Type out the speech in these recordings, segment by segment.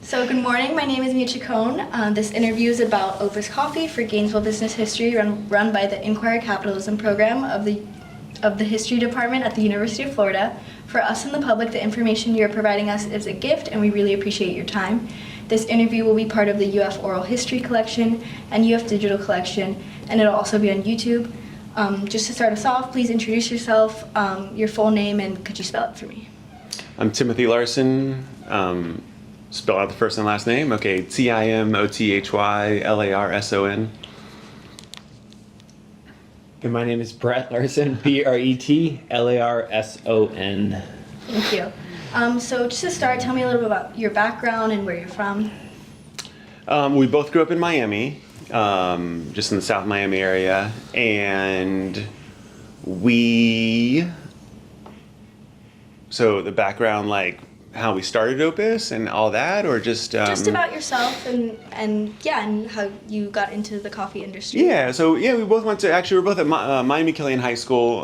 So good morning, my name is Chacon. This interview is about Opus Coffee for Gainesville Business History run by the Inquiry Capitalism program of the History Department at the University of Florida. For us and the public, the information you're providing us is a gift and we really appreciate your time. This interview will be part of the UF Oral History Collection and UF Digital Collection, and it'll also be on YouTube. Just to start us off, please introduce yourself, your full name, and could you spell it for me? I'm Timothy Larson. Spell out the first and last name. Okay, Timothylarson. And my name is Bret Larson, Bretlarson. Thank you. So just to start, tell me a little bit about your background and where you're from. We both grew up in Miami, just in the South Miami area, and so the background, like how we started Opus and all that, or just about yourself and how you got into the coffee industry. We both went to, actually we were both at Miami Killian High School.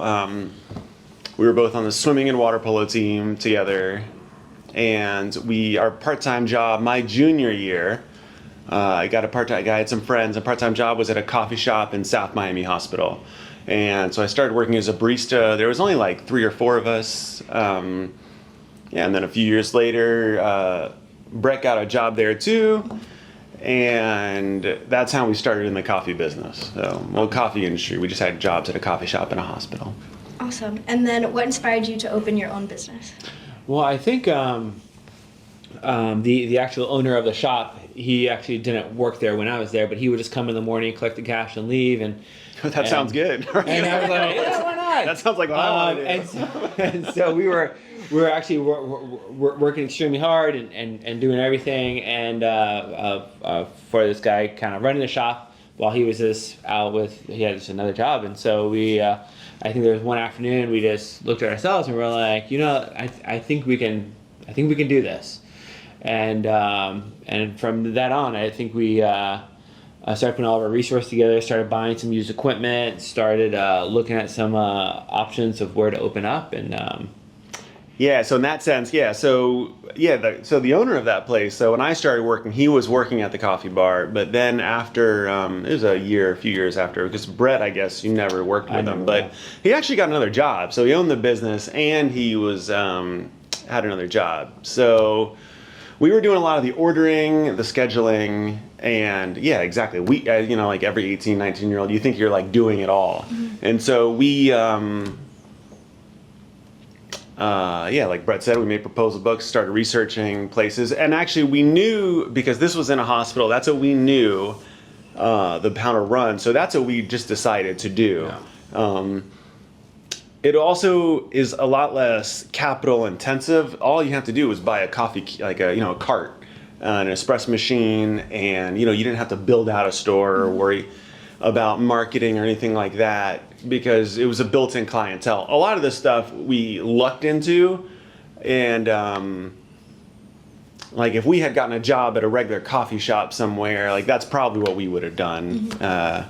We were both on the swimming and water polo team together, and our part-time job my junior year, I had some friends. A part-time job was at a coffee shop in South Miami Hospital, and so I started working as a barista. There was only like 3 or 4 of us. And then a few years later, Brett got a job there too, and that's how we started in the coffee business. So, coffee industry. We just had jobs at a coffee shop and a hospital. Awesome. And then what inspired you to open your own business? Well, I think the actual owner of the shop, he actually didn't work there when I was there, but he would just come in the morning, collect the cash, and leave. That sounds good. And I was like, yeah, why not? That sounds like what I want to do. And so we were actually working extremely hard and doing everything, and for this guy kind of running the shop while he was he had just another job. And so I think there was one afternoon we just looked at ourselves and we were like, I think we can do this. And from that on, I think we started putting all of our resources together, started buying some used equipment, started looking at some options of where to open up, and so in that sense, so the owner of that place, so when I started working, he was working at the coffee bar, but then after, it was a few years after, because Brett, I guess you never worked with him, but he actually got another job, so he owned the business, and he was, had another job, so we were doing a lot of the ordering, the scheduling, and exactly, we, like every 18, 19-year-old, you think you're like doing it all, and so we, like Brett said, we made proposal books, started researching places, and actually we knew, because this was in a hospital, that's what we knew, how to run, so that's what we just decided to do. Yeah. It also is a lot less capital intensive. All you have to do is buy a coffee, like a cart, an espresso machine, and you didn't have to build out a store or worry about marketing or anything like that, because it was a built-in clientele. A lot of this stuff we lucked into, and like if we had gotten a job at a regular coffee shop somewhere, like that's probably what we would have done. And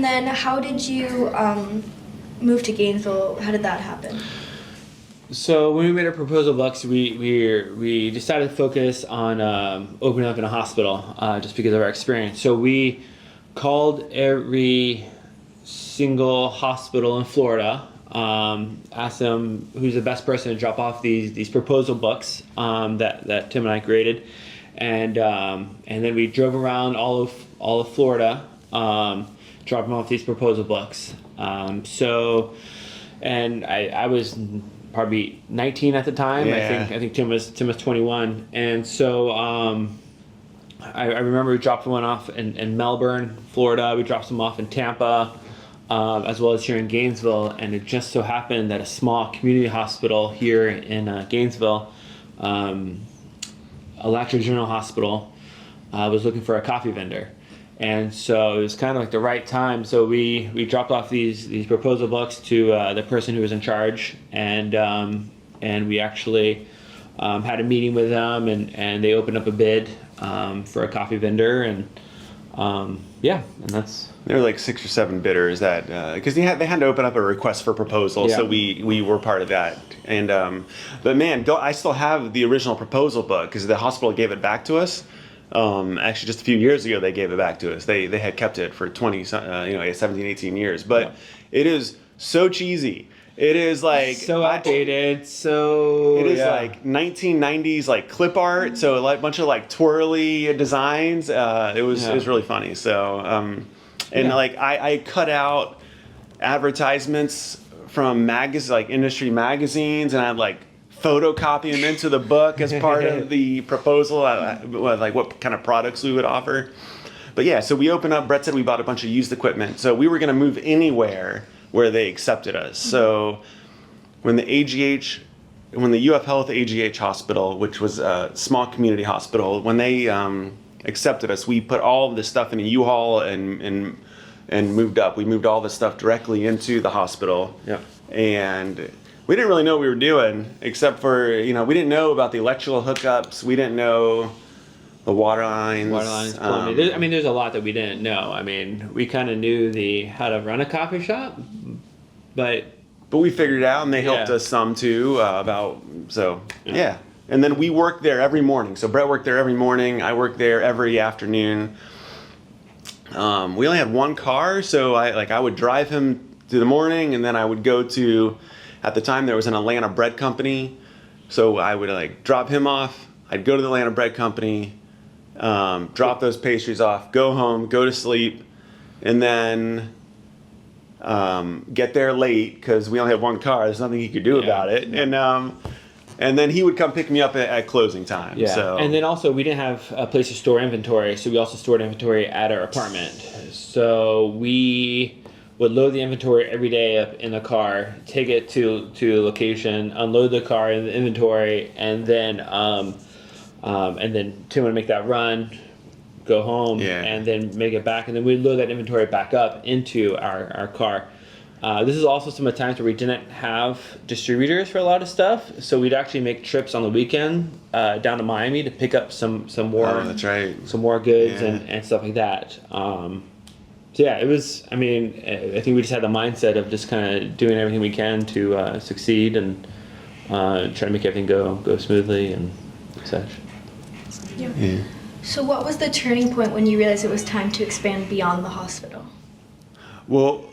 then how did you move to Gainesville? How did that happen? So when we made our proposal books, we decided to focus on opening up in a hospital, just because of our experience. So we called every single hospital in Florida, asked them who's the best person to drop off these proposal books that Tim and I created, and then we drove around all of Florida, dropping off these proposal books. And I was probably 19 at the time. Yeah. I think Tim was 21, and so I remember we dropped one off in Melbourne, Florida. We dropped some off in Tampa, as well as here in Gainesville. And it just so happened that a small community hospital here in Gainesville, Electric General Hospital, was looking for a coffee vendor. And so it was kind of like the right time. So we dropped off these proposal books to the person who was in charge, and we actually had a meeting with them, and they opened up a bid for a coffee vendor, and Yeah, and that's There were like 6 or 7 bidders that because they had to open up a request for proposal, so Yeah. we were part of that. And but man, I still have the original proposal book because the hospital gave it back to us. Actually, just a few years ago, they gave it back to us. They had kept it for 17, 18 years. But Yeah. it is so cheesy. It is like so outdated. So It is like 1990s like clip art, so like a bunch of like twirly designs. It was really funny. So and Yeah. like I cut out advertisements from like industry magazines, and I'd like photocopy them into the book as part of the proposal, like what kind of products we would offer. But yeah, so we opened up. Brett said we bought a bunch of used equipment, so we were going to move anywhere where they accepted us. So when the UF Health AGH hospital, which was a small community hospital, when they accepted us, we put all of this stuff in a U-Haul and moved up. We moved all this stuff directly into the hospital. Yeah. And we didn't really know what we were doing, except for, we didn't know about the electrical hookups. We didn't know the water lines. Plumbing. There's a lot that we didn't know. I mean, we kind of knew how to run a coffee shop, but we figured it out, and they helped Yeah. us some too yeah. And then we worked there every morning. So Brett worked there every morning. I worked there every afternoon. We only had one car, so I would drive him through the morning, and then I would go to, at the time there was an Atlanta bread company, so I would like drop him off. I'd go to the Atlanta bread company, drop those pastries off, go home, go to sleep, and then get there late because we only had one car. There's nothing he could do about it, and then he would come pick me up at closing time. yeah. So. And then also we didn't have a place to store inventory, so we also stored inventory at our apartment. So we would load the inventory every day up in the car, take it to a location, unload the car in the inventory, and then Tim would make that run, go home, Yeah. and then make it back, and then we'd load that inventory back up into our car. This is also some of the times where we didn't have distributors for a lot of stuff, so we'd actually make trips on the weekend down to Miami to pick up some more. Oh, that's right. Some more goods Yeah. and stuff like that. So yeah, it was. I mean, I think we just had the mindset of just kind of doing everything we can to succeed and try to make everything go smoothly and such. Yeah. So what was the turning point when you realized it was time to expand beyond the hospital? Well,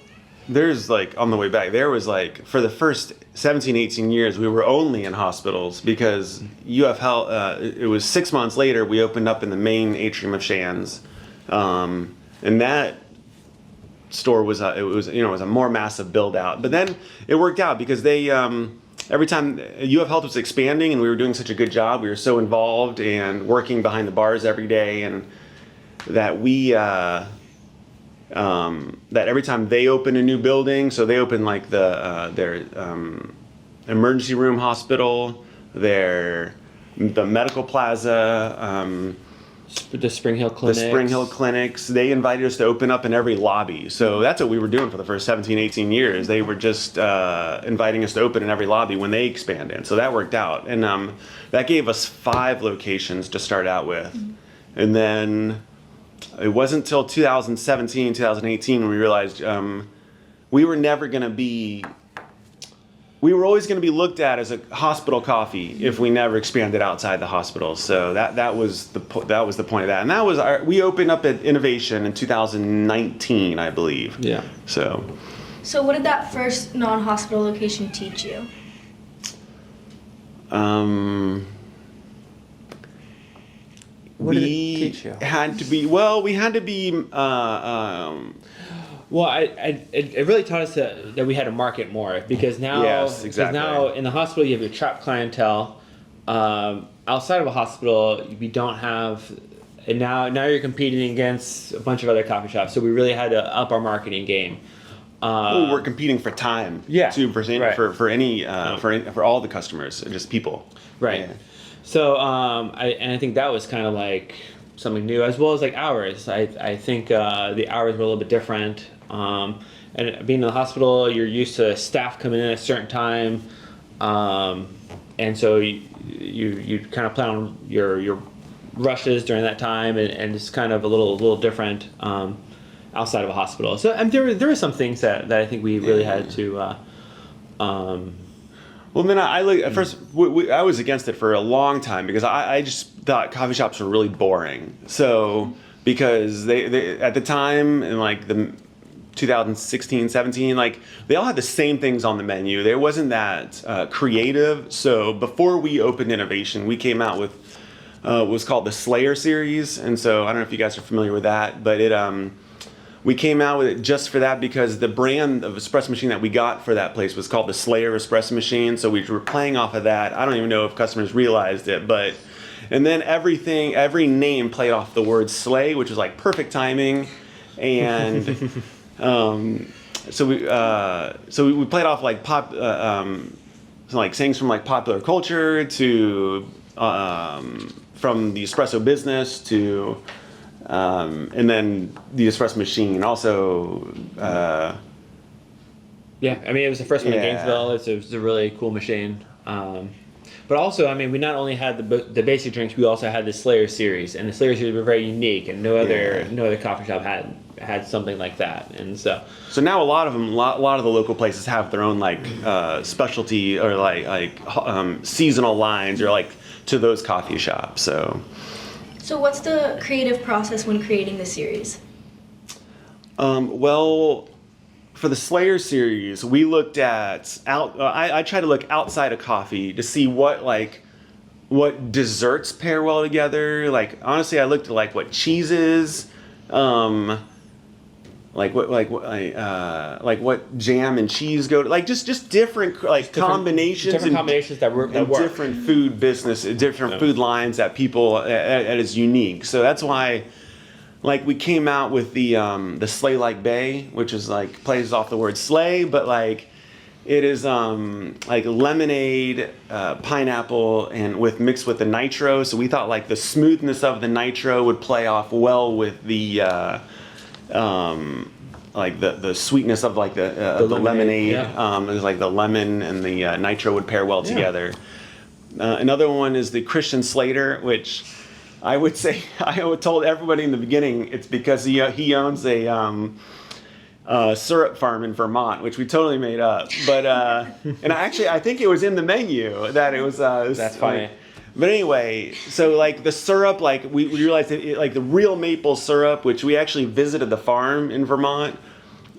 there's like on the way back, there was like for the first 17, 18 years, we were only in hospitals because UF Health, it was 6 months later, we opened up in the main atrium of Shands. And that store was it was a more massive build out. But then it worked out because they, every time UF Health was expanding and we were doing such a good job, we were so involved and working behind the bars every day, and that that every time they open a new building, so they open like their emergency room hospital, the medical plaza, The Spring Hill the Clinics. Spring Hill clinics, they invited us to open up in every lobby. So that's what we were doing for the first 17, 18 years. They were just inviting us to open in every lobby when they expanded. So that worked out. And that gave us 5 locations to start out with. And then it wasn't until 2017, 2018 when we realized we were never going to be, we were always going to be looked at as a hospital coffee if we never expanded outside the hospital. So that was the point of that. And that was we opened up at Innovation in 2019, I believe. Yeah. So what did that first non-hospital location teach you? What did it teach you? We had to be. Well, it really taught us that we had to market more because now, Yes, exactly. Because now in the hospital you have your trapped clientele. Outside of a hospital, we don't have. And now you're competing against a bunch of other coffee shops. So we really had to up our marketing game. We're competing for time. Yeah, Too, for right. for all the customers, just people. Right. Yeah. So I think that was kind of like something new, as well as like hours. I think the hours were a little bit different. And being in the hospital, you're used to staff coming in at a certain time, and so you kind of plan on your rushes during that time, and it's kind of a little different. outside of a hospital. So there were some things that I think we really had to. Well, then at first I was against it for a long time because I just thought coffee shops were really boring. So because they at the time in like the 2016, 17, like they all had the same things on the menu. There wasn't that creative. So before we opened Innovation, we came out with what was called the Slayer series. And so I don't know if you guys are familiar with that, but we came out with it just for that because the brand of espresso machine that we got for that place was called the Slayer espresso machine. So we were playing off of that. I don't even know if customers realized it, but and then every name played off the word slay, which was like perfect timing. And so we played off like like sayings from like popular culture to from the espresso business to and then the espresso machine also. Yeah, I mean, it was the first one in Gainesville. It was a really cool machine. But also, I mean, we not only had the basic drinks, we also had the Slayer series, and the Slayer series were very unique, and no other coffee shop had something like that. And so now a lot of the local places have their own like specialty or like seasonal lines or like to those coffee shops. So what's the creative process when creating the series? Well, for the Slayer series, we looked at I tried to look outside of coffee to see what desserts pair well together. Like honestly, I looked at like what cheeses, like what jam and cheese go to, like just different combinations that work. Different food business, different food lines that people that is unique. So that's why. Like we came out with the Slay Like Bay, which is like plays off the word slay, but like it is like lemonade, pineapple, and mixed with the nitro. So we thought like the smoothness of the nitro would play off well with the like the sweetness of like the lemonade. Yeah. It was like the lemon and the nitro would pair well together. Another one is the Christian Slater, which. I would say I told everybody in the beginning it's because he owns a syrup farm in Vermont, which we totally made up. But and I think it was in the menu that it was. That's funny. Like, but anyway, so like the syrup, like we realized that like the real maple syrup, which we actually visited the farm in Vermont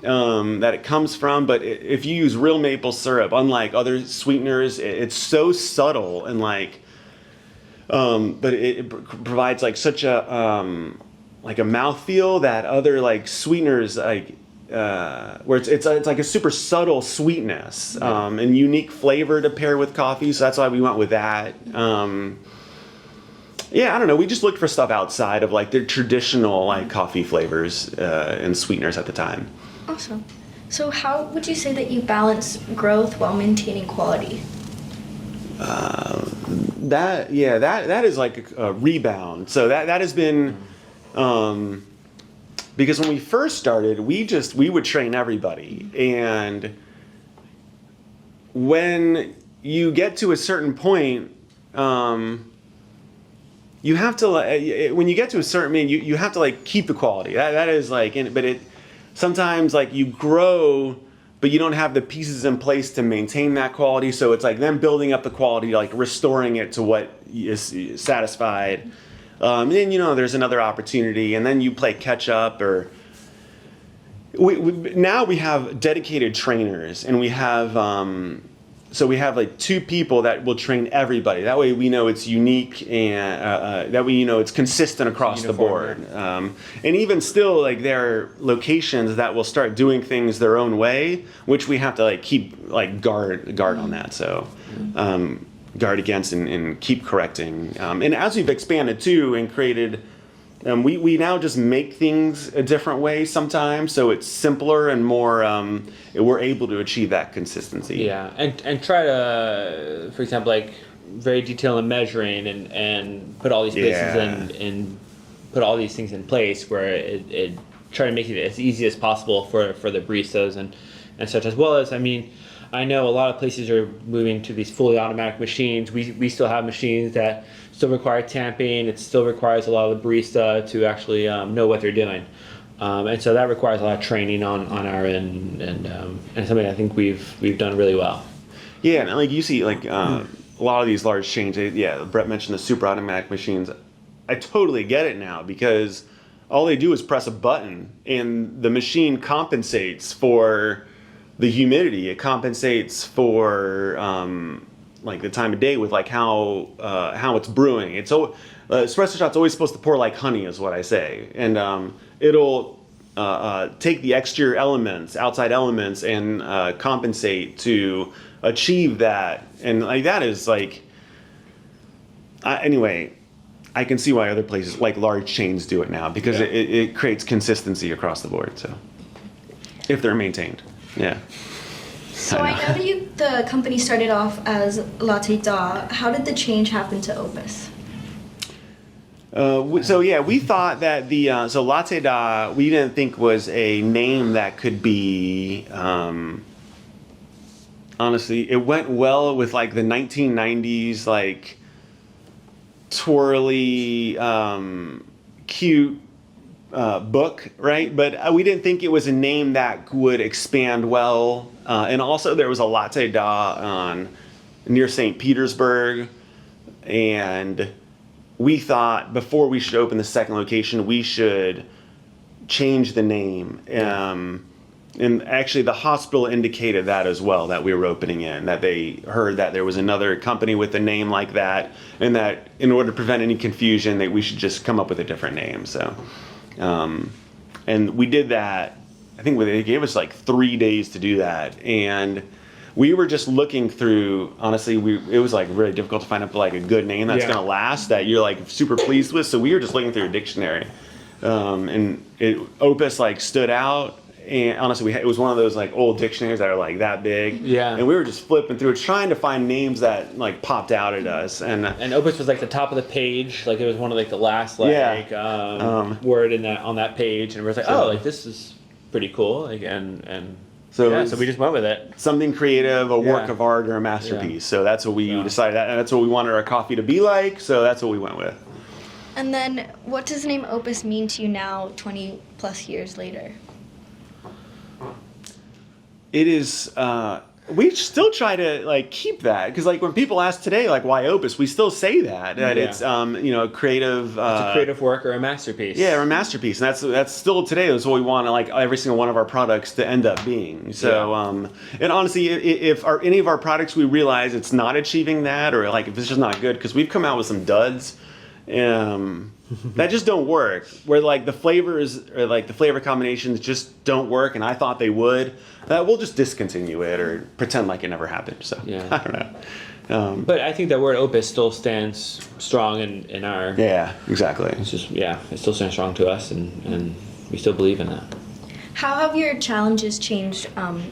that it comes from. But if you use real maple syrup, unlike other sweeteners, it's so subtle and like. But it provides like such a like a mouthfeel that other like sweeteners like where it's like a super subtle sweetness and unique flavor to pair with coffee. So that's why we went with that. Yeah, I don't know. We just looked for stuff outside of like the traditional like coffee flavors and sweeteners at the time. Awesome. So how would you say that you balance growth while maintaining quality? That is like a rebound. So that has been because when we first started, we would train everybody, and when you get to a certain point, you have to when you get to a certain you have to like keep the quality. That is like, but it sometimes like you grow. But you don't have the pieces in place to maintain that quality. So it's like them building up the quality, like restoring it to what is satisfied. And then, there's another opportunity. And then you play catch up. Or now we have dedicated trainers. And we have, so we have like 2 people that will train everybody. That way we know it's unique and that way it's consistent across the board. And even still, like there are locations that will start doing things their own way, which we have to like keep like guard on that. So guard against and keep correcting. And as we've expanded too and created. We now just make things a different way sometimes, so it's simpler and more. We're able to achieve that consistency. Yeah, and try to, for example, like very detailed in measuring and put all these places and put all these things in place where it try to make it as easy as possible for the baristas and such, as well as I know a lot of places are moving to these fully automatic machines. We still have machines that still require tamping. It still requires a lot of the barista to actually know what they're doing. And so that requires a lot of training on our end, and something I think we've done really well. Yeah, and like you see, like a lot of these large chains. Brett mentioned the super automatic machines. I totally get it now because all they do is press a button, and the machine compensates for the humidity. It compensates for like the time of day with like how it's brewing. It's so espresso shot's always supposed to pour like honey, is what I say, and it'll take the exterior elements, outside elements, and compensate to achieve that. And like that is like anyway. I can see why other places, like large chains, do it now because it creates consistency across the board. So, if they're maintained, yeah. So I know that the company started off as Latte Da. How did the change happen to Opus? We thought that the so Latte Da we didn't think was a name that could be. Honestly, it went well with like the 1990s like twirly, cute book, right? But we didn't think it was a name that would expand well. And also there was a Latte Da near St. Petersburg. And we thought before we should open the second location, we should change the name. And actually the hospital indicated that as well, that we were opening in, that they heard that there was another company with a name like that, and that in order to prevent any confusion, that we should just come up with a different name. So, and we did that. I think they gave us like 3 days to do that. And we were just looking through, honestly, it was like really difficult to find like a good name that's going to last, that you're like super pleased with. So we were just looking through a dictionary. And Opus like stood out. And honestly, it was one of those like old dictionaries that are like that big. Yeah. And we were just flipping through it, trying to find names that like popped out at us. And Opus was like the top of the page, like it was one of like the last word on that page, and we were like, like this is pretty cool. Like so we just went with it. Something creative, a work of art, or a masterpiece. Yeah. So that's what we decided, and that's what we wanted our coffee to be like. So that's what we went with. And then, what does the name Opus mean to you now, 20 plus years later? It is. We still try to like keep that because like when people ask today like why Opus, we still say that it's creative. It's a creative work or a masterpiece. Yeah, or a masterpiece, and that's still today. That's what we want like every single one of our products to end up being. So and honestly, if any of our products we realize it's not achieving that, or like if it's just not good, because we've come out with some duds. That just don't work. Where like the flavors or like the flavor combinations just don't work, and I thought they would. We'll just discontinue it or pretend like it never happened. So I don't know. But I think that word Opus still stands strong in our. Yeah, exactly. It's just it still stands strong to us, and we still believe in that. How have your challenges changed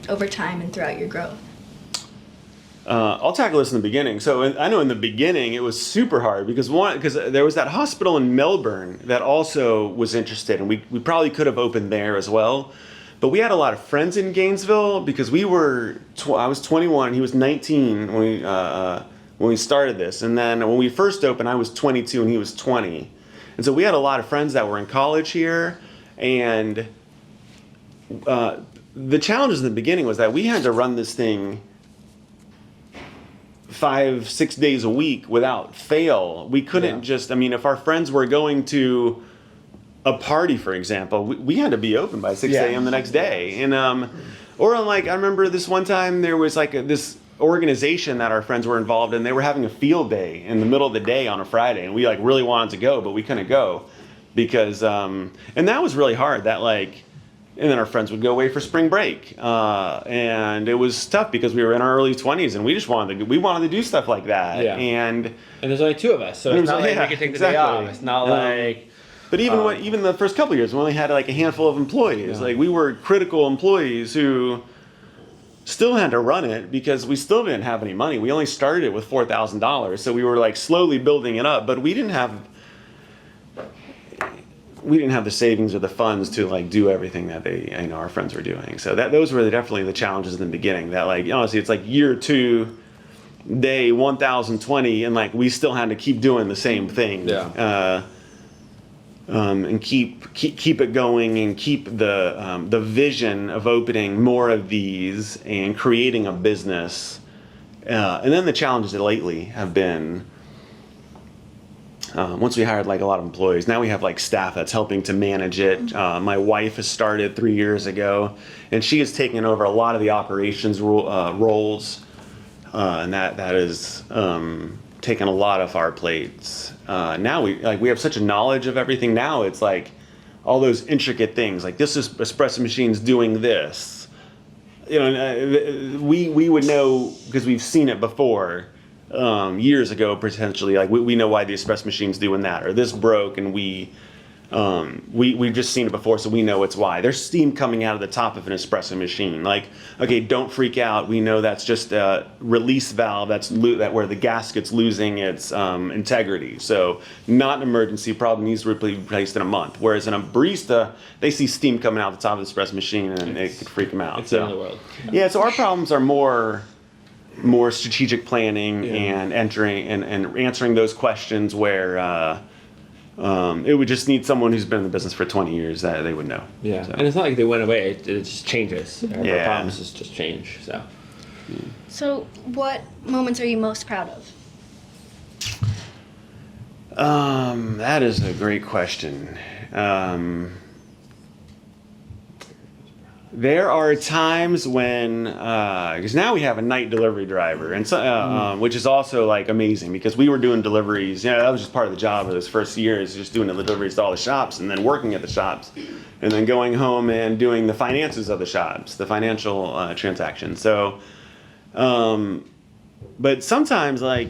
over time and throughout your growth? I'll tackle this in the beginning. So I know in the beginning it was super hard because there was that hospital in Melbourne that also was interested, and we probably could have opened there as well. But we had a lot of friends in Gainesville because I was 21 and he was 19 when we started this, and then when we first opened I was 22 and he was 20, and so we had a lot of friends that were in college here, and the challenges in the beginning was that we had to run this thing 5-6 days a week without fail. We couldn't if our friends were going to a party, for example, we had to be open by 6 a.m. the next day. And or like I remember this one time there was like this organization that our friends were involved in. They were having a field day in the middle of the day on a Friday, and we like really wanted to go, but we couldn't go because and that was really hard. And then our friends would go away for spring break, and it was tough because we were in our early 20s, and we just wanted to do stuff like that. Yeah. And there's only two of us, so it's not like we could take the day off. It's not like. But even the first couple of years, we only had like a handful of employees. Yeah. Like we were critical employees who still had to run it because we still didn't have any money. We only started it with $4,000, so we were like slowly building it up. But we didn't have the savings or the funds to like do everything that our friends were doing. So those were definitely the challenges in the beginning. That like honestly, it's like year 2, day 1020, and like we still had to keep doing the same thing. Yeah. and keep it going and keep the vision of opening more of these and creating a business. And then the challenges lately have been, once we hired like a lot of employees, now we have like staff that's helping to manage it. My wife has started 3 years ago, and she has taken over a lot of the operations roles, and that is taken a lot off our plates. Now we have such a knowledge of everything. Now it's like all those intricate things, like this is espresso machine's doing this. You know, we would know because we've seen it before. Years ago, potentially, like we know why the espresso machine's doing that, or this broke, and we've just seen it before, so we know it's why. There's steam coming out of the top of an espresso machine. Like, okay, don't freak out. We know that's just a release valve that where the gasket's losing its integrity. So, not an emergency. Probably needs to be replaced in a month. Whereas in a barista, they see steam coming out of the top of the espresso machine, and it could freak them out. It's the end of the world. Yeah. So our problems are more strategic planning and answering those questions where it would just need someone who's been in the business for 20 years that they would know. Yeah, so. And it's not like they went away. It just changes. Our problems just change. So what moments are you most proud of? That is a great question. There are times when, because now we have a night delivery driver, and so, which is also like amazing because we were doing deliveries. That was just part of the job of this first year, is just doing the deliveries to all the shops and then working at the shops, and then going home and doing the finances of the shops, the financial transactions. So, but sometimes like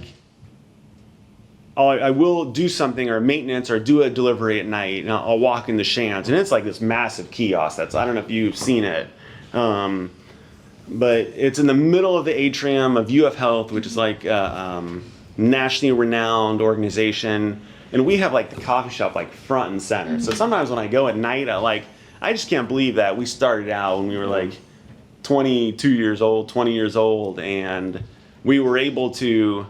I will do something or maintenance or do a delivery at night, and I'll walk in the Shands, and it's like this massive kiosk. I don't know if you've seen it, but it's in the middle of the atrium of UF Health, which is like a nationally renowned organization, and we have like the coffee shop like front and center. So sometimes when I go at night, I just can't believe that we started out when we were like 22 years old, 20 years old, and we were able to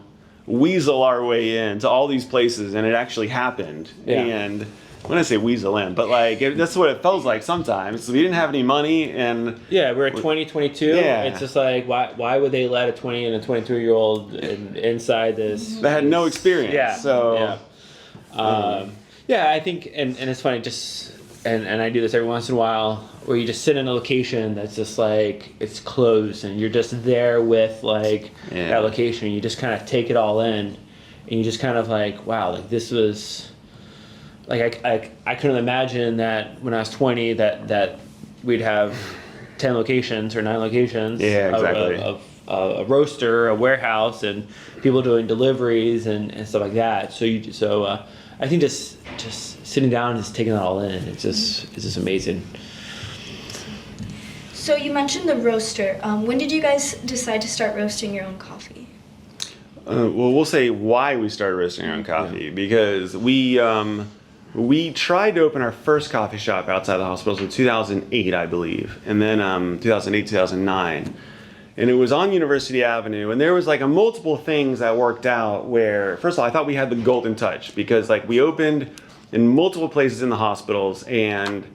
weasel our way into all these places, and it actually happened. And when I say weasel in, but like that's what it felt like sometimes. We didn't have any money, and we're at 22. It's just like why would they let a 20 and a 22-year-old inside this that had no experience? I think and it's funny, just and I do this every once in a while, where you just sit in a location that's just like it's closed, and you're just there with like that location, and you just kind of take it all in, and you just kind of like, wow, like this was like I couldn't imagine that when I was 20 that we'd have 10 locations or 9 locations of a roaster, a warehouse, and people doing deliveries and stuff like that. So I think just sitting down and just taking it all in, it's just amazing. So you mentioned the roaster. When did you guys decide to start roasting your own coffee? Well, we'll say why we started roasting our own coffee, because we tried to open our first coffee shop outside the hospitals in 2008, I believe, and then 2008, 2009. And it was on University Avenue, and there was like a multiple things that worked out where, first of all, I thought we had the golden touch, because like we opened in multiple places in the hospitals, and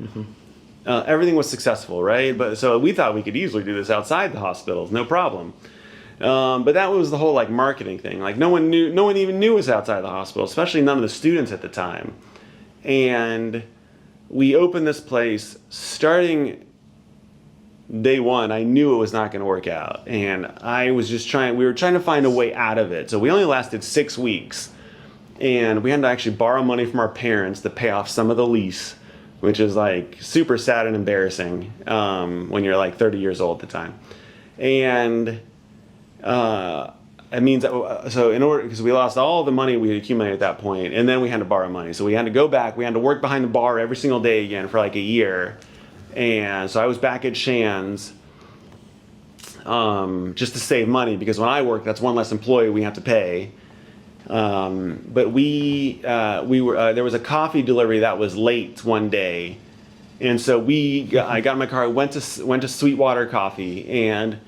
everything was successful, right? But so we thought we could easily do this outside the hospitals, no problem. But that was the whole like marketing thing. Like no one even knew it was outside the hospital, especially none of the students at the time. And we opened this place. Starting day one, I knew it was not going to work out, and we were trying to find a way out of it. So we only lasted 6 weeks, and we had to actually borrow money from our parents to pay off some of the lease, which is like super sad and embarrassing when you're like 30 years old at the time. And it means so in order, because we lost all the money we had accumulated at that point, and then we had to borrow money. So we had to go back. We had to work behind the bar every single day again for like a year. And so I was back at Shands just to save money, because when I worked, that's one less employee we had to pay. But we were there was a coffee delivery that was late one day, and so I got in my car, went to Sweetwater Coffee, and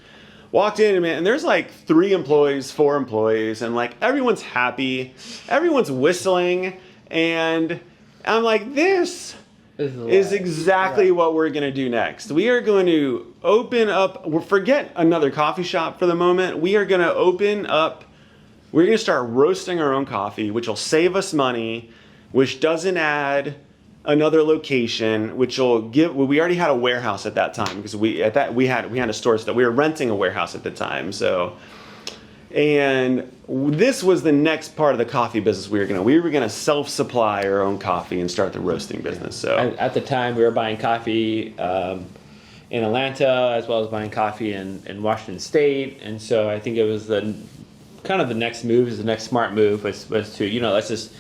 walked in, and there's like 4 employees, and like everyone's happy, everyone's whistling, and I'm like, this is exactly what we're going to do next. We are going to open up, forget another coffee shop for the moment. We are going to open up, we're going to start roasting our own coffee, which will save us money, which doesn't add another location, which will give, well, we already had a warehouse at that time because we had a store stuff. We were renting a warehouse at the time. So, and this was the next part of the coffee business we were gonna self-supply our own coffee and start the roasting business. So at the time we were buying coffee in Atlanta as well as buying coffee in Washington State, and so I think it was the next move, is the next smart move was to, you know, let's just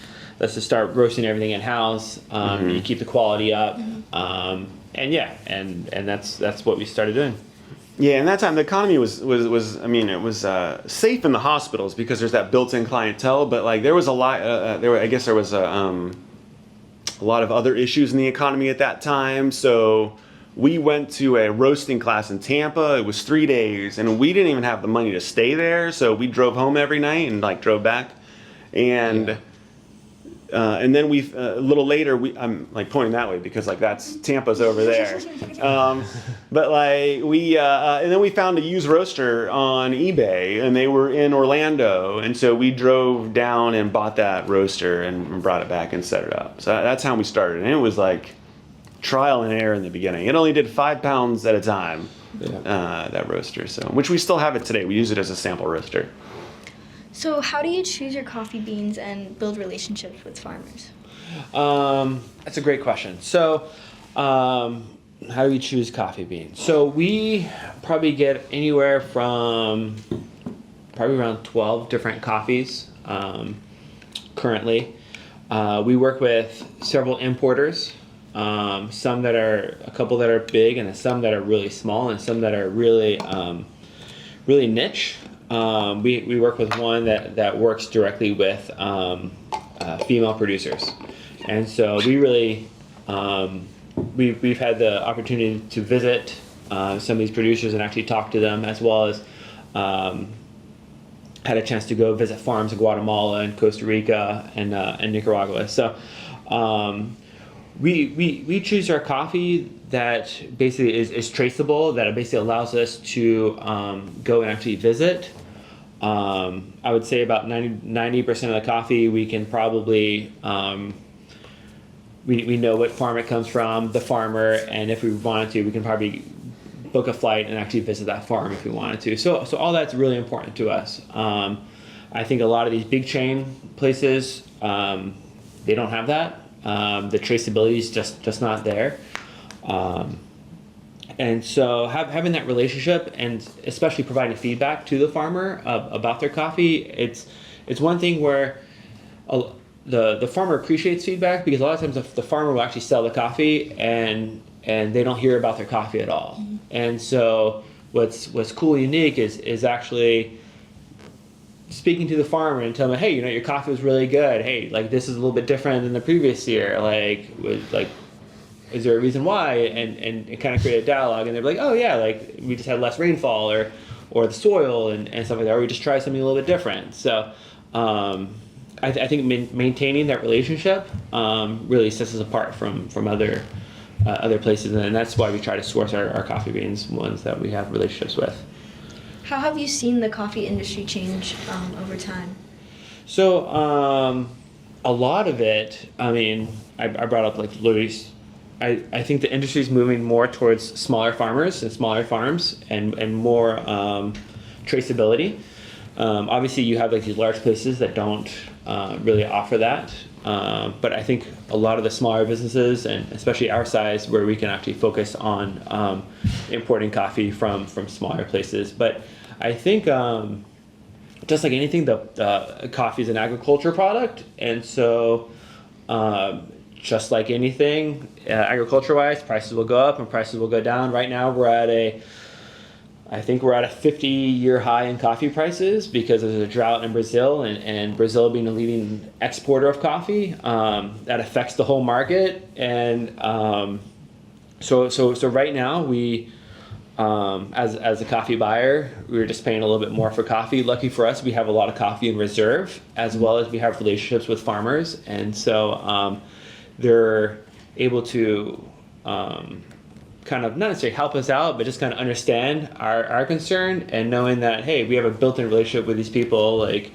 start roasting everything in house. You keep the quality up, and that's what we started doing. yeah, and that time the economy was I mean, it was safe in the hospitals because there's that built-in clientele, but like there was a lot there was a lot of other issues in the economy at that time. So we went to a roasting class in Tampa. It was 3 days, and we didn't even have the money to stay there, so we drove home every night and like drove back, and then we a little later I'm like pointing that way because like that's Tampa's over there, but like and then we found a used roaster on eBay and they were in Orlando, and so we drove down and bought that roaster and brought it back and set it up. So that's how we started, and it was like trial and error in the beginning. It only did 5 pounds at a time, that roaster. So which we still have it today. We use it as a sample roaster. So how do you choose your coffee beans and build relationships with farmers? That's a great question. So, how do we choose coffee beans? So we probably get anywhere from probably around 12 different coffees currently. We work with several importers, a couple that are big, and some that are really small, and some that are really niche. We work with one that works directly with female producers, and so we really we've had the opportunity to visit some of these producers and actually talk to them, as well as had a chance to go visit farms in Guatemala and Costa Rica and Nicaragua. So we choose our coffee that basically is traceable, that it basically allows us to go and actually visit. I would say about 90% of the coffee we can probably, we know what farm it comes from, the farmer, and if we wanted to, we can probably book a flight and actually visit that farm if we wanted to. So all that's really important to us. I think a lot of these big chain places, they don't have that. The traceability is just not there. And so having that relationship, and especially providing feedback to the farmer about their coffee, it's one thing where the farmer appreciates feedback, because a lot of times the farmer will actually sell the coffee and they don't hear about their coffee at all. Mm-hmm. And so what's cool and unique is actually speaking to the farmer and telling them, hey, you know, your coffee was really good. Hey, like this is a little bit different than the previous year. Is there a reason why? And it kind of create a dialogue, and they're like, oh yeah, like we just had less rainfall or the soil and stuff like that, or we just tried something a little bit different. So I think maintaining that relationship really sets us apart from other places, and that's why we try to source our coffee beans, ones that we have relationships with. How have you seen the coffee industry change over time? So a lot of it, I mean, I brought up like literally, I think the industry is moving more towards smaller farmers and smaller farms and more traceability. Obviously, you have like these large places that don't really offer that. But I think a lot of the smaller businesses, and especially our size, where we can actually focus on importing coffee from smaller places. But I think just like anything, the coffee is an agriculture product, and so just like anything, agriculture-wise, prices will go up and prices will go down. Right now, I think we're at a 50-year high in coffee prices because there's a drought in Brazil, and Brazil being a leading exporter of coffee, that affects the whole market. And so right now we, as a coffee buyer, we're just paying a little bit more for coffee. Lucky for us, we have a lot of coffee in reserve, as well as we have relationships with farmers, and so they're able to kind of not necessarily help us out, but just kind of understand our concern, and knowing that, hey, we have a built-in relationship with these people, like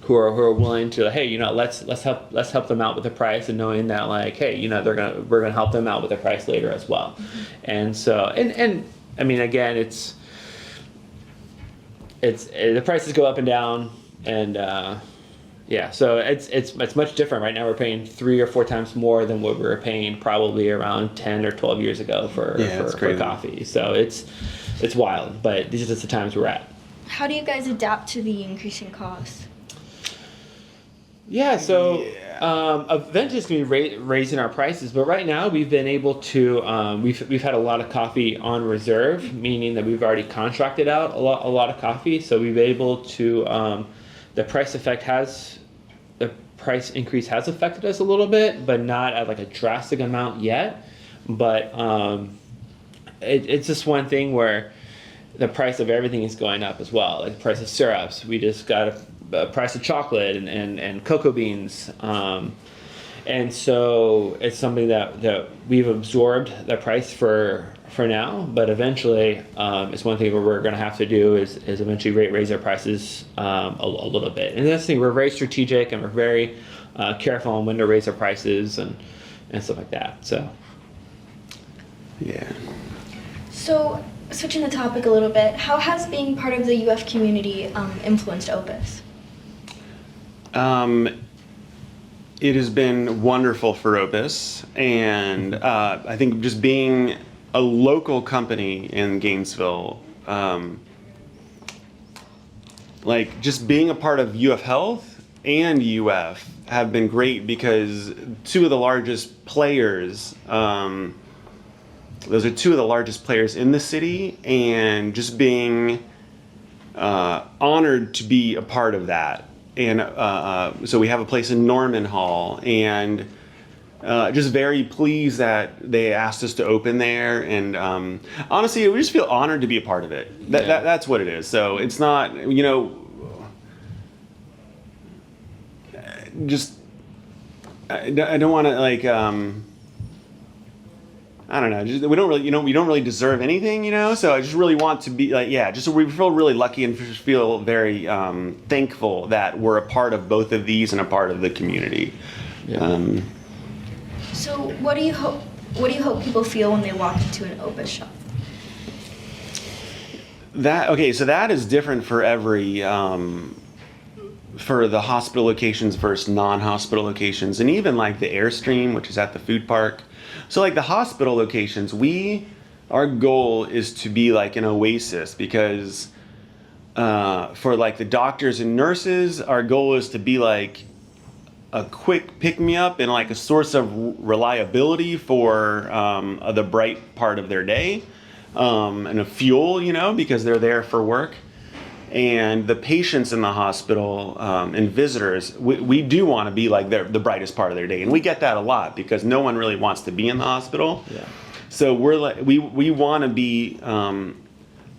who are willing to, hey, let's help them out with the price, and knowing that, like, hey, we're gonna help them out with the price later as well. And so and I mean, again, it's the prices go up and down, and yeah, so it's much different right now. We're paying 3 or 4 times more than what we were paying probably around 10 or 12 years ago for coffee. So it's wild, but these are just the times we're at. How do you guys adapt to the increasing costs? Yeah, so eventually it's going to be raising our prices, but right now we've been able to we've had a lot of coffee on reserve, meaning that we've already contracted out a lot of coffee, so we've been able to the price increase has affected us a little bit, but not at like a drastic amount yet. But it's just one thing where the price of everything is going up as well. Like the price of syrups, we just got a price of chocolate and cocoa beans, and so it's something that we've absorbed the price for now. But eventually, it's one thing where we're going to have to do is eventually raise our prices a little bit. And that's the thing, we're very strategic, and we're very careful on when to raise our prices and stuff like that. So Yeah. So, switching the topic a little bit, how has being part of the UF community influenced Opus? It has been wonderful for Opus, and I think just being a local company in Gainesville, like just being a part of UF Health and UF have been great, because two of the largest players, those are two of the largest players in the city, and just being honored to be a part of that. And so we have a place in Norman Hall, and just very pleased that they asked us to open there. And honestly, we just feel honored to be a part of it. That's what it is. So it's not, just I don't want to like I don't know. Just, we don't really, we don't really deserve anything, So I just really want to be like, just we feel really lucky and just feel very thankful that we're a part of both of these and a part of the community. Yeah. So, what do you hope people feel when they walk into an Opus shop? So that is different for every for the hospital locations versus non-hospital locations, and even like the Airstream, which is at the food park. So like the hospital locations, our goal is to be like an oasis, because for like the doctors and nurses, our goal is to be like a quick pick-me-up and like a source of reliability for the bright part of their day, and a fuel, because they're there for work. And the patients in the hospital and visitors, we do want to be like the brightest part of their day, and we get that a lot because no one really wants to be in the hospital. Yeah. So we're like we want to be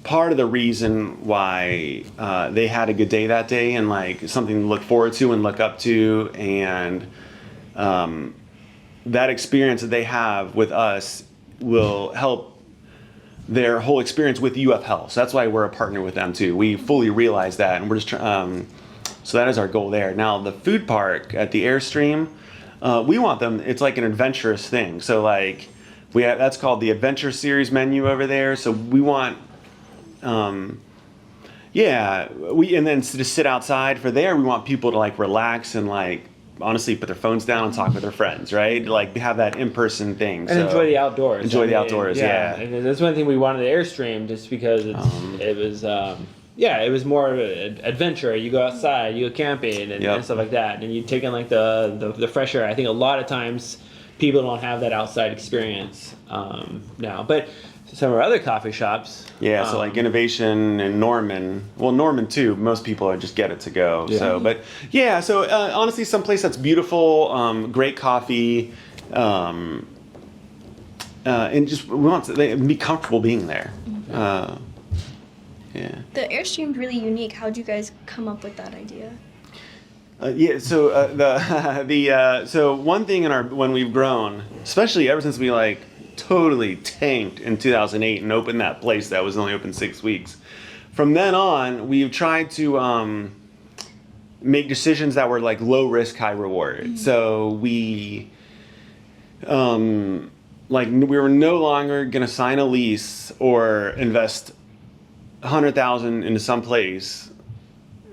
part of the reason why they had a good day that day, and like something to look forward to and look up to, and that experience that they have with us will help their whole experience with UF Health. So that's why we're a partner with them too. We fully realize that, and we're just so that is our goal there. Now the food park at the Airstream, we want them. It's like an adventurous thing. So like that's called the Adventure Series menu over there. So we want, and then to sit outside for there. We want people to like relax and like honestly put their phones down and talk with their friends, right? Like have that in-person thing. And enjoy the outdoors. Enjoy the outdoors, yeah. And that's one thing we wanted the Airstream, just because it was more of an adventure. You go outside, you go camping and stuff like that, and you take in like the fresh air. I think a lot of times people don't have that outside experience now. But some of our other coffee shops. Yeah, so like Innovation and Norman. Well, Norman too. Most people just get it to go. Yeah. So, but yeah. So honestly, someplace that's beautiful, great coffee, and just we want to be comfortable being there. Yeah. The Airstream's really unique. How'd you guys come up with that idea? Yeah. So so one thing when we've grown, especially ever since we like totally tanked in 2008 and opened that place that was only open 6 weeks. From then on, we've tried to make decisions that were like low risk, high reward. So we were no longer going to sign a lease or invest $100,000 into some place,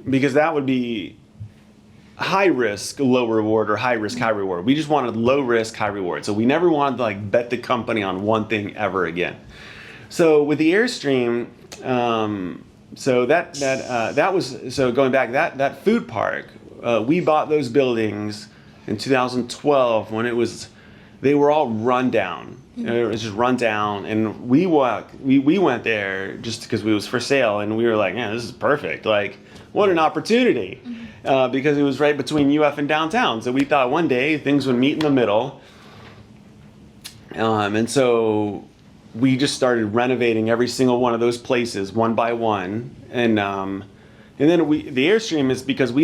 because that would be high risk, low reward, or high risk, high reward. We just wanted low risk, high reward. So we never wanted to like bet the company on one thing ever again. So with the Airstream, going back, that food park, we bought those buildings in 2012 when they were all run down. It was just run down, and we went there just because it was for sale, and we were like, man, this is perfect. Like, what an opportunity. Because it was right between UF and downtown. So we thought one day things would meet in the middle. And so we just started renovating every single one of those places one by one. And then the Airstream is because we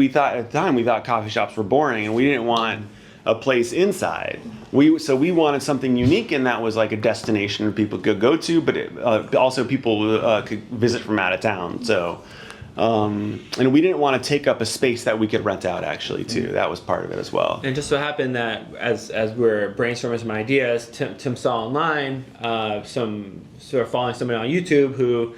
thought at the time, we thought coffee shops were boring, and we didn't want a place inside. So we wanted something unique, and that was like a destination people could go to, but also people could visit from out of town. So, and we didn't want to take up a space that we could rent out actually too. That was part of it as well. And just so happened that as we're brainstorming some ideas, Tim saw online following somebody on YouTube who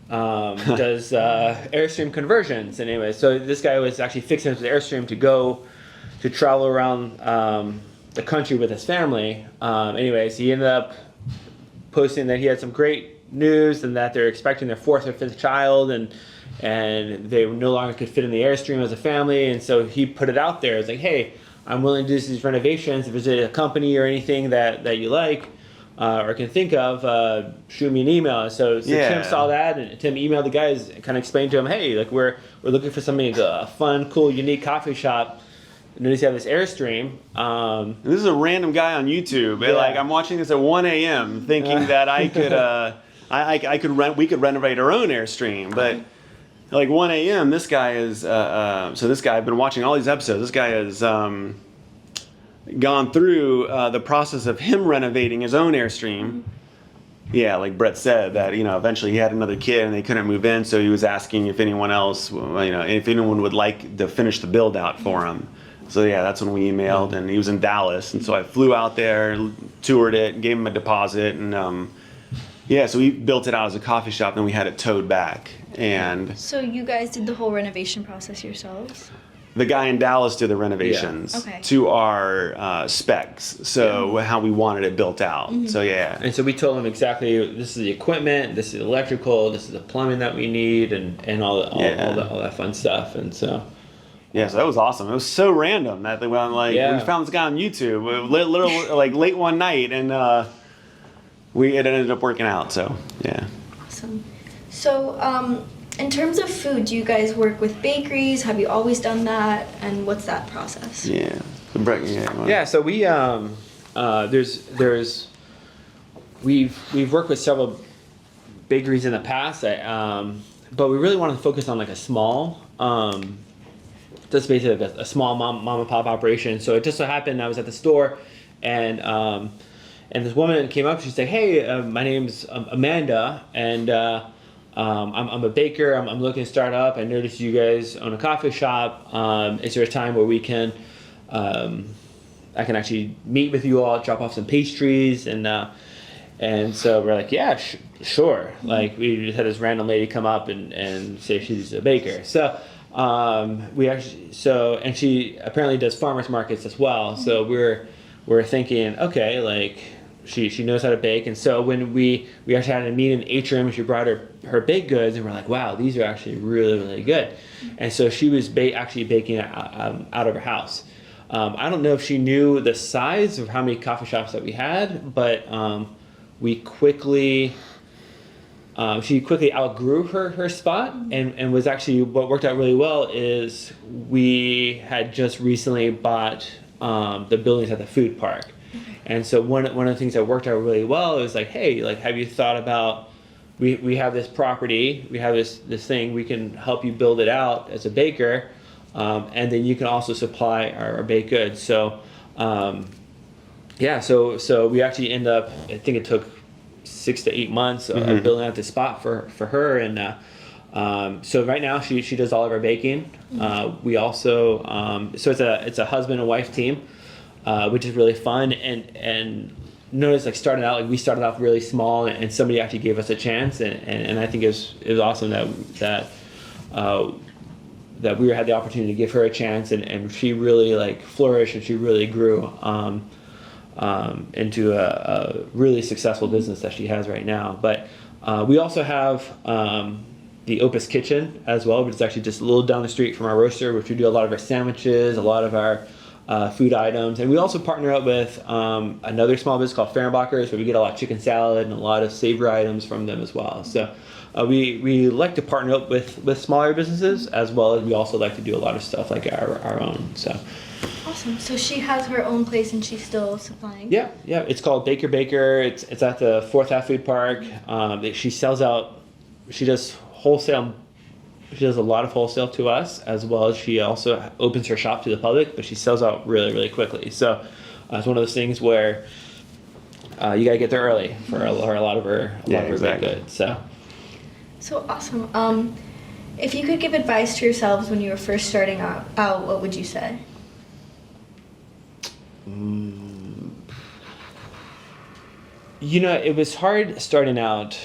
does Airstream conversions. And anyway, so this guy was actually fixing his Airstream to travel around the country with his family. Anyways, he ended up posting that he had some great news and that they're expecting their 4th or 5th child, and they no longer could fit in the Airstream as a family. And so he put it out there. It's like, hey, I'm willing to do these renovations. If there's a company or anything that you like or can think of, shoot me an email. And so Tim saw that, and Tim emailed the guys and kind of explained to him, hey, like we're looking for something, a fun, cool, unique coffee shop. Notice you have this Airstream. This is a random guy on YouTube. Yeah. Like, I'm watching this at 1 a.m. thinking that I could we could renovate our own Airstream, but like 1 a.m. this guy is this guy, I've been watching all these episodes. This guy has gone through the process of him renovating his own Airstream. Yeah, like Bret said, that eventually he had another kid and they couldn't move in, so he was asking if anyone else, if anyone would like to finish the build out for him. So yeah, that's when we emailed, and he was in Dallas, and so I flew out there, toured it, gave him a deposit, and so we built it out as a coffee shop, and we had it towed back. And so you guys did the whole renovation process yourselves? The guy in Dallas did the renovations to our specs, so how we wanted it built out. So yeah. And so we told him exactly, this is the equipment, this is electrical, this is the plumbing that we need, and all that fun stuff. And so. Yeah, so that was awesome. It was so random that we found this guy on YouTube, literally like late one night, and it ended up working out. So yeah. Awesome. So in terms of food, do you guys work with bakeries? Have you always done that? And what's that process? Yeah. So we we've worked with several bakeries in the past, but we really want to focus on like a small. Just basically a small mom and pop operation. So it just so happened I was at the store, and this woman came up. She's like, "Hey, my name's Amanda, and I'm a baker. I'm looking to start up. I noticed you guys own a coffee shop. Is there a time where we can, I can actually meet with you all, drop off some pastries?" And so we're like, "Yeah, sure." Like we just had this random lady come up and say she's a baker. So. And she apparently does farmers markets as well. So we're thinking, okay, like she knows how to bake. And so when we actually had a meeting in the atrium, she brought her baked goods, and we're like, wow, these are actually really, really good. And so she was actually baking out of her house. I don't know if she knew the size of how many coffee shops that we had, but she quickly outgrew her spot, and was actually, what worked out really well is we had just recently bought the buildings at the food park. And so one of the things that worked out really well is like, hey, like, have you thought about, we have this property, we have this thing, we can help you build it out as a baker, and then you can also supply our baked goods. So, so we actually end up. I think it took 6 to 8 months of building out this spot for her, and so right now she does all of our baking. We also so it's a husband and wife team, which is really fun, and notice like starting out, like we started off really small, and somebody actually gave us a chance, and I think it was awesome that we had the opportunity to give her a chance, and she really like flourished, and she really grew into a really successful business that she has right now. But we also have the Opus Kitchen as well, which is actually just a little down the street from our roaster, which we do a lot of our sandwiches, a lot of our food items, and we also partner up with another small business called Fehrenbacher's, where we get a lot of chicken salad and a lot of savory items from them as well. So we like to partner up with smaller businesses, as well as we also like to do a lot of stuff like our own. So Awesome. So she has her own place and she's still supplying? yeah, it's called Baker. It's at the 4th Ave Food Park. She sells out. She does wholesale. She does a lot of wholesale to us, as well as she also opens her shop to the public, but she sells out really, really quickly. So it's one of those things where you got to get there early for a lot of her baked goods. So awesome. If you could give advice to yourselves when you were first starting out, what would you say? It was hard starting out.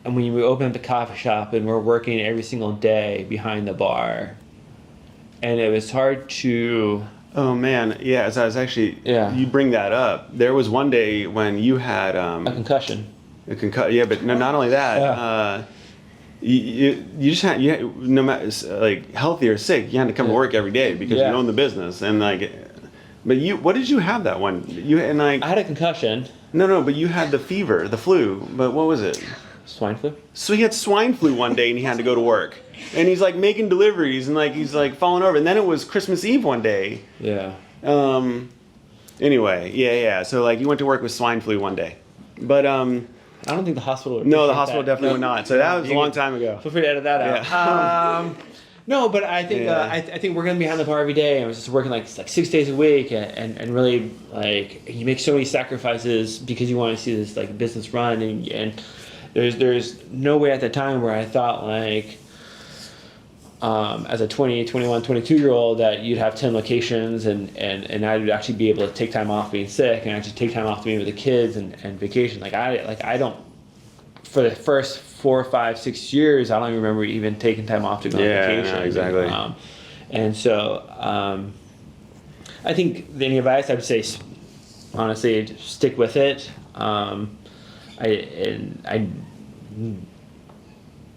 And when we opened up the coffee shop and we're working every single day behind the bar, and it was hard to. Oh man, yeah. As I was actually, Yeah. You bring that up. There was one day when you had A concussion. Yeah, but no, not only that. Yeah. You just had no matter like healthy or sick, you had to come to work every day because you own the business and like. But what did you have that one? I had a concussion. No, but you had the fever, the flu. But what was it? Swine flu. So he had swine flu one day and he had to go to work. And he's like making deliveries and like he's like falling over. And then it was Christmas Eve one day. Yeah. Anyway, yeah. So like you went to work with swine flu one day. But I don't think the hospital would. no, the hospital that. definitely would not. So that was a long time ago. Feel free to edit that out. Yeah. No, but I think I think we're gonna be behind the bar every day. I was just working like 6 days a week, and really like you make so many sacrifices because you want to see this like business run, and there's no way at the time where I thought like as a 20, 21, 22-year-old that you'd have 10 locations and I would actually be able to take time off being sick and actually take time off to be with the kids and vacation. I don't for the first 4, 5, 6 years, I don't even remember even taking time off to go on vacation. Yeah, exactly. And so I think any advice I would say, honestly, just stick with it. I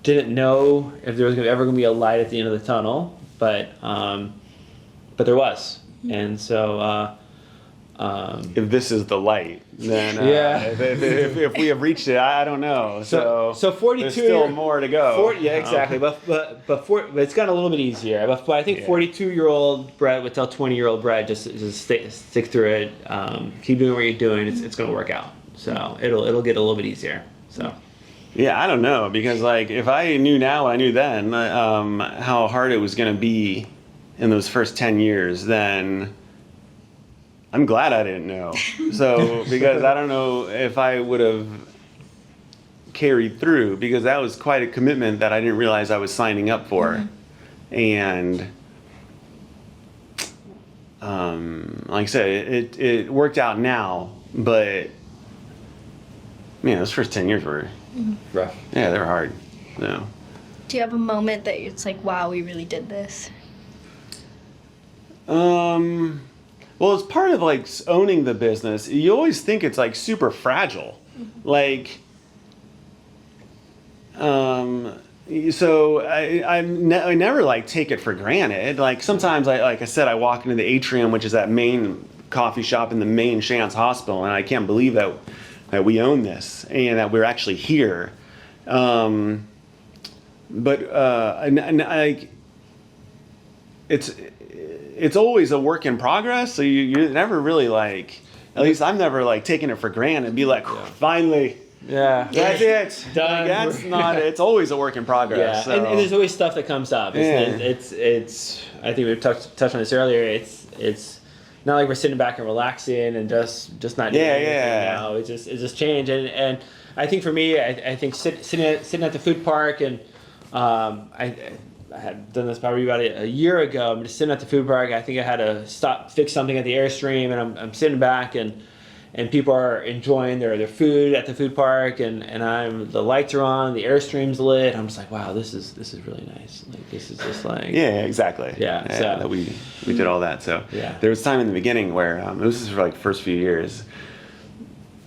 didn't know if there was ever going to be a light at the end of the tunnel, but there was, and so. If this is the light, then if we have reached it, I don't know. So 42. There's still more to go. Yeah, exactly. But it's gotten a little bit easier. But I think 42-year-old Bret would tell 20-year-old Bret just stick through it. Keep doing what you're doing. It's going to work out. So it'll get a little bit easier. So. Yeah, I don't know because like if I knew now what I knew then how hard it was going to be in those first 10 years, then. I'm glad I didn't know. So, because I don't know if I would have carried through because that was quite a commitment that I didn't realize I was signing up for. Mm-hmm. And like I said, it worked out now, but man, those first 10 years were rough. Yeah, they were hard. No. Do you have a moment that it's like, wow, we really did this? Well, it's part of like owning the business. You always think it's like super fragile, like. So I never like take it for granted. Like sometimes like I said, I walk into the atrium, which is that main coffee shop in the main Shands Hospital, and I can't believe that we own this and that we're actually here. But it's always a work in progress. So you're never really like, at least I'm never like taking it for granted and be like, finally, Yeah. That's it. Done. Like, that's not. It's always a work in progress. Yeah, So. and there's always stuff that comes up. It's I think we've touched on this earlier. It's not like we're sitting back and relaxing and just not doing anything now. It's just change. And I think for me, I think sitting at the food park, and I had done this probably about a year ago. I'm just sitting at the food park. I think I had to fix something at the Airstream, and I'm sitting back, and people are enjoying their food at the food park, and the lights are on, the Airstream's lit. I'm just like, wow, this is really nice. Like, this is just like, yeah, exactly. Yeah, so that we did all that. So yeah, there was time in the beginning where it was just for like the first few years.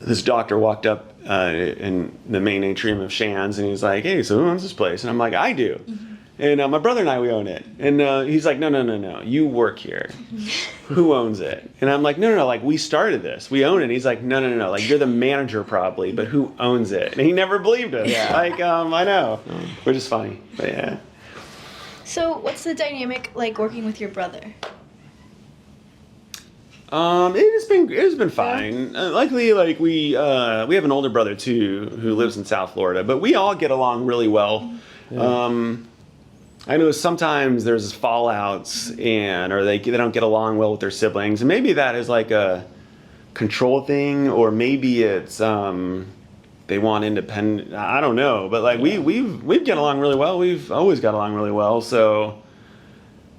This doctor walked up in the main atrium of Shands, and he was like, "Hey, so who owns this place?" And I'm like, "I do." Mm-hmm. And my brother and I, we own it. And he's like, no, you work here. Who owns it? And I'm like, no, like, we started this. We own it. And he's like, no, like, you're the manager probably, but who owns it? And he never believed us. Yeah. Like, I know. Which is funny, but yeah. So what's the dynamic like working with your brother? It has been fine. Luckily, like, we have an older brother too who lives in South Florida, but we all get along really well. Yeah. I know sometimes there's fallouts or they don't get along well with their siblings, and maybe that is like a control thing, or maybe it's they want independent. I don't know, but like we get along really well. We've always got along really well. So,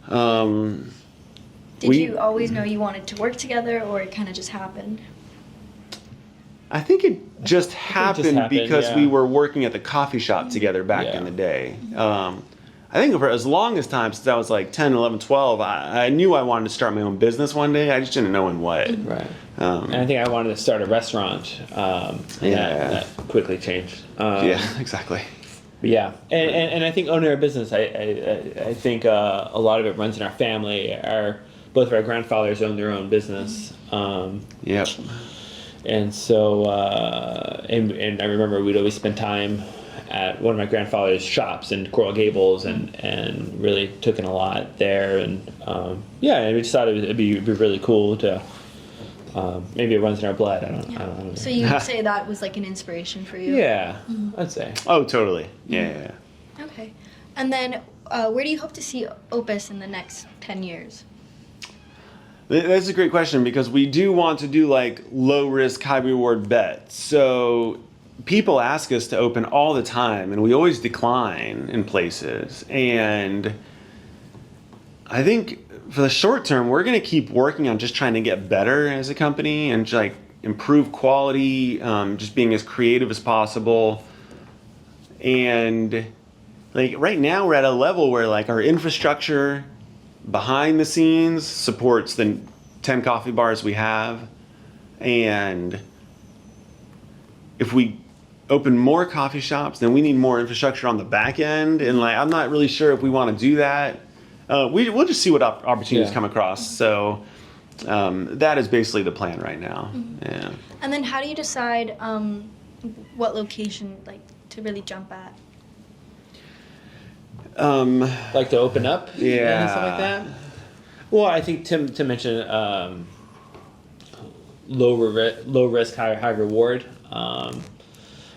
did you always know you wanted to work together, or it kind of just happened? I think it just happened because we were working at the coffee shop together back in the day. I think for as long as time, since I was like 10, 11, 12, I knew I wanted to start my own business one day. I just didn't know in what. Right. And I think I wanted to start a restaurant. That quickly changed. Yeah, exactly. Yeah, and I think owning our business, I think a lot of it runs in our family. Both of our grandfathers owned their own business. Yep. And so, and I remember we'd always spend time at one of my grandfather's shops in Coral Gables, and really took in a lot there. And and we just thought it'd be really cool to, maybe it runs in our blood. I don't know. So you would say that was like an inspiration for you? Yeah, I'd say. Oh, totally. Yeah. Okay. And then where do you hope to see Opus in the next 10 years? That's a great question, because we do want to do like low risk, high reward bets. So people ask us to open all the time, and we always decline in places. And I think for the short term, we're going to keep working on just trying to get better as a company and like improve quality, just being as creative as possible. And like right now we're at a level where like our infrastructure behind the scenes supports the 10 coffee bars we have. And if we open more coffee shops, then we need more infrastructure on the back end. And like, I'm not really sure if we want to do that. We'll just see what opportunities come across. So that is basically the plan right now. Mm-hmm. Yeah. And then how do you decide what location like to really jump at? Like to open up, and stuff like that. Well, I think Tim mentioned low risk, high reward.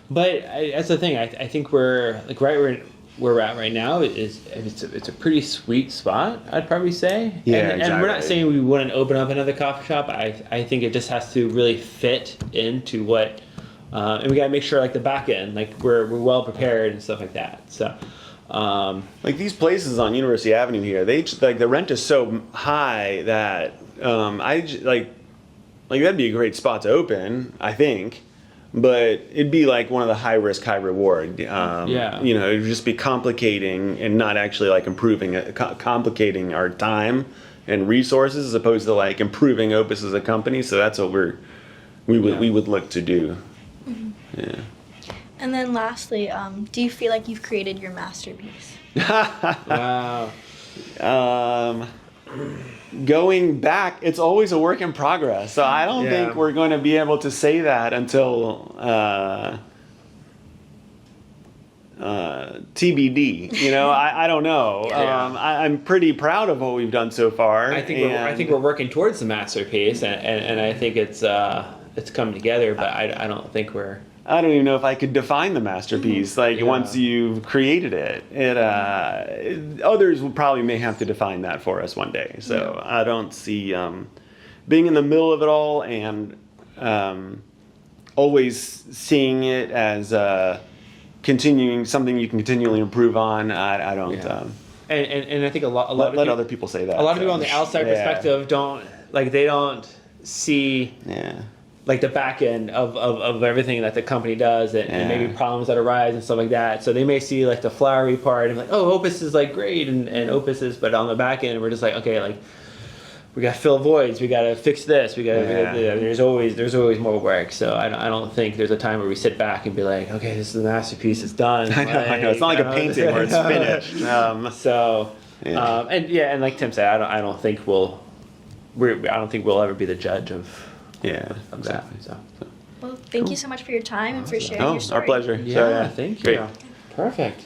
But that's the thing. I think we're like right where we're at right now. It's a pretty sweet spot, I'd probably say. Yeah, and exactly. we're not saying we wouldn't open up another coffee shop. I think it just has to really fit into what, and we gotta make sure like the back end, like we're well prepared and stuff like that. So. Like these places on University Avenue here, they like the rent is so high that like that'd be a great spot to open, I think, but it'd be like one of the high risk, high reward. You know, it'd just be complicating and not actually like complicating our time and resources as opposed to like improving Opus as a company. So that's what we would look to do. Mm-hmm. Yeah. And then lastly, do you feel like you've created your masterpiece? Wow. Going back, it's always a work in progress. So I don't think we're going to be able to say that until TBD. You know, I don't know. I'm pretty proud of what we've done so far. I think we're working towards the masterpiece, and I think it's come together. But I don't think we're I don't even know if I could define the masterpiece. Like Yeah. once you've created it, others will probably may have to define that for us one day. So I don't see being in the middle of it all and always seeing it as continuing something you can continually improve on. I don't. Yeah. And I think a lot of Let people, other people say that. a lot of people on the outside Yeah. perspective they don't see Yeah. like the back end of everything that the company does and Yeah. maybe problems that arise and stuff like that. So they may see like the flowery part and like, oh, Opus is like great and Opus is, but on the back end we're just like, okay, like we got to fill voids, we got to fix this, we got to. Yeah. There's always more work. So I don't think there's a time where we sit back and be like, okay, this is the masterpiece, it's done. I know. It's not like a painting where it's finished. So Yeah. and like Tim said, I don't think we'll ever be the judge of Yeah. of that. So. Well, thank you so much for your time and for sharing Oh, your story. our pleasure. Yeah, So, thank great. you. Perfect.